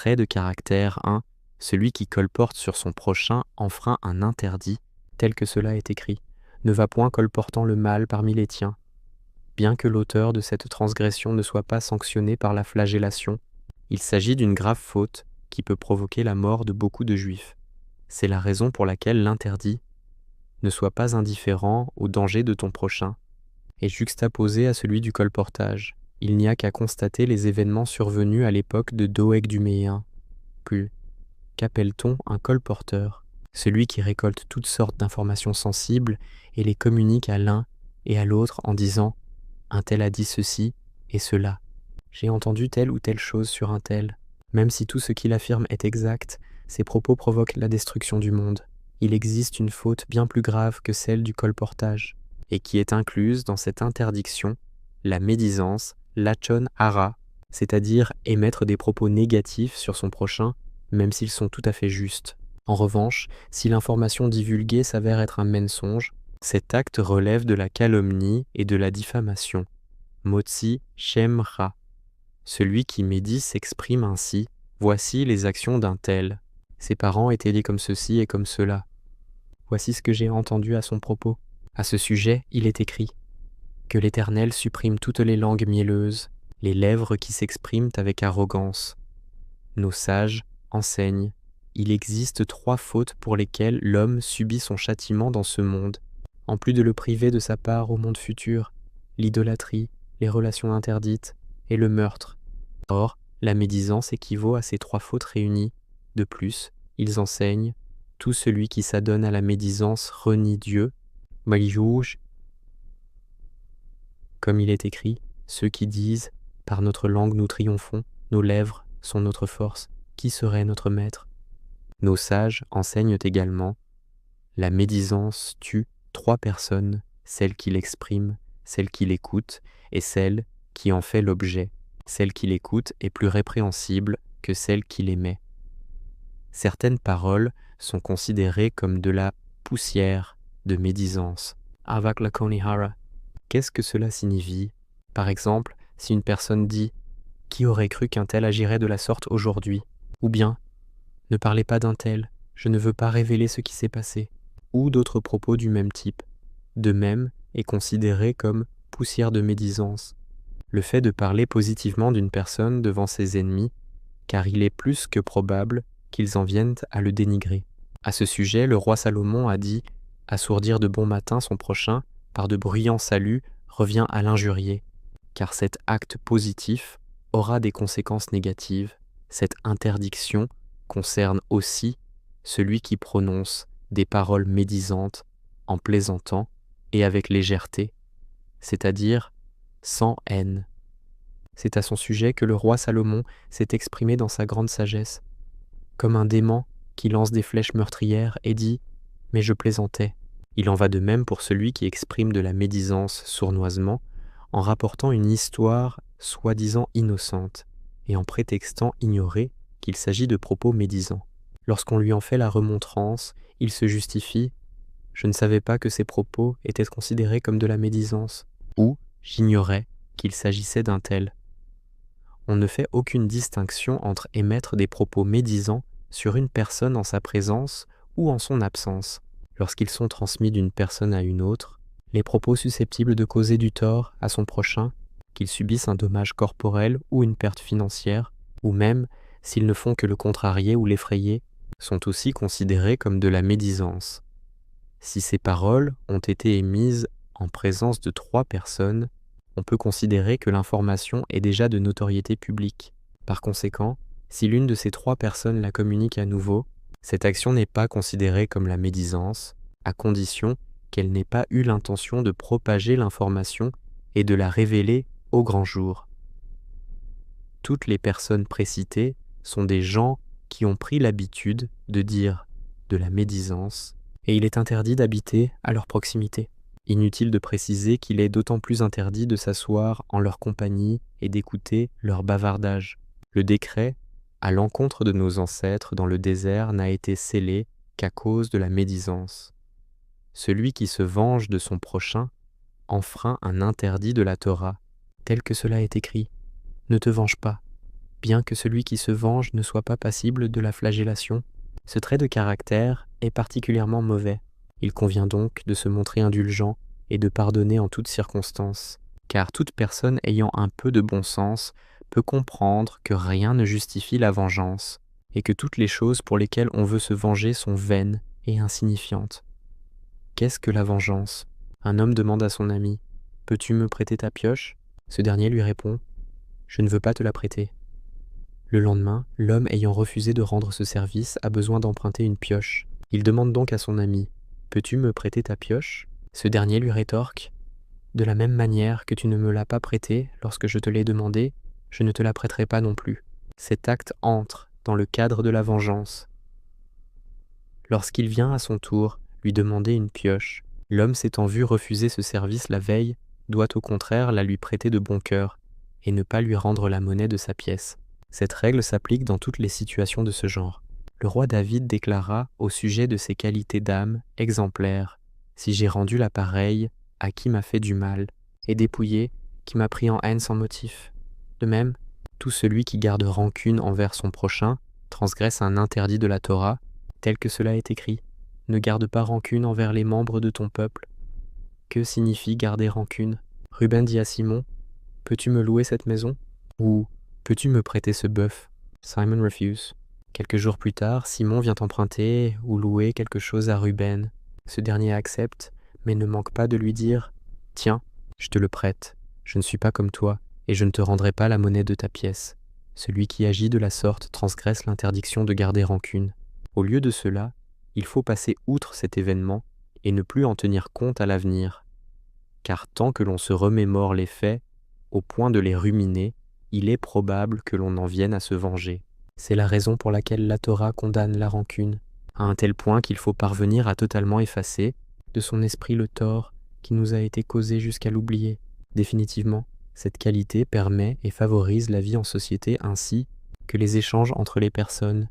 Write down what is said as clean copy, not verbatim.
trait de caractère 1. Celui qui colporte sur son prochain enfreint un interdit, tel que cela est écrit. Ne va point colportant le mal parmi les tiens. Bien que l'auteur de cette transgression ne soit pas sanctionné par la flagellation, il s'agit d'une grave faute qui peut provoquer la mort de beaucoup de Juifs. C'est la raison pour laquelle l'interdit « ne sois pas indifférent au danger de ton prochain » est juxtaposé à celui du colportage. Il n'y a qu'à constater les événements survenus à l'époque de Doeg du Méen. Plus, qu'appelle-t-on un colporteur? Celui qui récolte toutes sortes d'informations sensibles et les communique à l'un et à l'autre en disant « un tel a dit ceci et cela ». J'ai entendu telle ou telle chose sur un tel. Même si tout ce qu'il affirme est exact, ses propos provoquent la destruction du monde. Il existe une faute bien plus grave que celle du colportage, et qui est incluse dans cette interdiction, la médisance, lachon hara, c'est-à-dire émettre des propos négatifs sur son prochain, même s'ils sont tout à fait justes. En revanche, si l'information divulguée s'avère être un mensonge, cet acte relève de la calomnie et de la diffamation. Motzi shem ra. Celui qui médit s'exprime ainsi, voici les actions d'un tel. Ses parents étaient dit comme ceci et comme cela. Voici ce que j'ai entendu à son propos. À ce sujet, il est écrit que l'Éternel supprime toutes les langues mielleuses, les lèvres qui s'expriment avec arrogance. Nos sages enseignent. Il existe 3 fautes pour lesquelles l'homme subit son châtiment dans ce monde, en plus de le priver de sa part au monde futur, l'idolâtrie, les relations interdites et le meurtre. Or, la médisance équivaut à ces 3 fautes réunies. De plus, ils enseignent « Tout celui qui s'adonne à la médisance renie Dieu » Malijouj. Comme il est écrit, ceux qui disent « Par notre langue nous triomphons, nos lèvres sont notre force, qui serait notre maître ?» Nos sages enseignent également « La médisance tue 3 personnes, celle qui l'exprime, celle qui l'écoute et celle qui en fait l'objet. Celle qui l'écoute est plus répréhensible que celle qui l'émet. » Certaines paroles sont considérées comme de la poussière de médisance. Avak lakoni hara. Qu'est-ce que cela signifie? Par exemple, si une personne dit « Qui aurait cru qu'un tel agirait de la sorte aujourd'hui ?» Ou bien « Ne parlez pas d'un tel, je ne veux pas révéler ce qui s'est passé » ou d'autres propos du même type. De même est considéré comme poussière de médisance le fait de parler positivement d'une personne devant ses ennemis, car il est plus que probable qu'ils en viennent à le dénigrer. À ce sujet, le roi Salomon a dit « Assourdir de bon matin son prochain par de bruyants saluts revient à l'injurier, car cet acte positif aura des conséquences négatives. Cette interdiction concerne aussi celui qui prononce des paroles médisantes en plaisantant et avec légèreté, c'est-à-dire sans haine. » C'est à son sujet que le roi Salomon s'est exprimé dans sa grande sagesse, comme un dément qui lance des flèches meurtrières et dit « Mais je plaisantais ». Il en va de même pour celui qui exprime de la médisance sournoisement en rapportant une histoire soi-disant innocente et en prétextant ignorer qu'il s'agit de propos médisants. Lorsqu'on lui en fait la remontrance, il se justifie « Je ne savais pas que ces propos étaient considérés comme de la médisance » ou « J'ignorais qu'il s'agissait d'un tel ». On ne fait aucune distinction entre émettre des propos médisants sur une personne en sa présence ou en son absence. Lorsqu'ils sont transmis d'une personne à une autre, les propos susceptibles de causer du tort à son prochain, qu'il subisse un dommage corporel ou une perte financière, ou même, s'ils ne font que le contrarier ou l'effrayer, sont aussi considérés comme de la médisance. Si ces paroles ont été émises en présence de 3 personnes, on peut considérer que l'information est déjà de notoriété publique. Par conséquent, si l'une de ces 3 personnes la communique à nouveau, cette action n'est pas considérée comme la médisance, à condition qu'elle n'ait pas eu l'intention de propager l'information et de la révéler au grand jour. Toutes les personnes précitées sont des gens qui ont pris l'habitude de dire de la médisance, et il est interdit d'habiter à leur proximité. Inutile de préciser qu'il est d'autant plus interdit de s'asseoir en leur compagnie et d'écouter leur bavardage. Le décret, à l'encontre de nos ancêtres dans le désert, n'a été scellé qu'à cause de la médisance. Celui qui se venge de son prochain enfreint un interdit de la Torah, tel que cela est écrit. Ne te venge pas. bien que celui qui se venge ne soit pas passible de la flagellation. Ce trait de caractère est particulièrement mauvais. Il convient donc de se montrer indulgent et de pardonner en toutes circonstances, car toute personne ayant un peu de bon sens peut comprendre que rien ne justifie la vengeance, et que toutes les choses pour lesquelles on veut se venger sont vaines et insignifiantes. Qu'est-ce que la vengeance ? Un homme demande à son ami « Peux-tu me prêter ta pioche ?» Ce dernier lui répond « Je ne veux pas te la prêter. » Le lendemain, l'homme ayant refusé de rendre ce service a besoin d'emprunter une pioche. Il demande donc à son ami « Peux-tu me prêter ta pioche ?» Ce dernier lui rétorque « De la même manière que tu ne me l'as pas prêtée lorsque je te l'ai demandé, je ne te la prêterai pas non plus. » Cet acte entre dans le cadre de la vengeance. Lorsqu'il vient à son tour lui demander une pioche, l'homme s'étant vu refuser ce service la veille, doit au contraire la lui prêter de bon cœur et ne pas lui rendre la monnaie de sa pièce. Cette règle s'applique dans toutes les situations de ce genre. Le roi David déclara au sujet de ses qualités d'âme exemplaires « Si j'ai rendu la pareille à qui m'a fait du mal, et dépouillé qui m'a pris en haine sans motif. De même, tout celui qui garde rancune envers son prochain transgresse un interdit de la Torah, tel que cela est écrit. Ne garde pas rancune envers les membres de ton peuple. » Que signifie garder rancune ? Ruben dit à Simon « Peux-tu me louer cette maison ?» ou « Peux-tu me prêter ce bœuf ?» Simon refuse. Quelques jours plus tard, Simon vient emprunter ou louer quelque chose à Ruben. Ce dernier accepte, mais ne manque pas de lui dire « Tiens, je te le prête, je ne suis pas comme toi, et je ne te rendrai pas la monnaie de ta pièce. » Celui qui agit de la sorte transgresse l'interdiction de garder rancune. Au lieu de cela, il faut passer outre cet événement et ne plus en tenir compte à l'avenir. Car tant que l'on se remémore les faits, au point de les ruminer, il est probable que l'on en vienne à se venger. C'est la raison pour laquelle la Torah condamne la rancune, à un tel point qu'il faut parvenir à totalement effacer de son esprit le tort qui nous a été causé jusqu'à l'oublier. Définitivement, cette qualité permet et favorise la vie en société ainsi que les échanges entre les personnes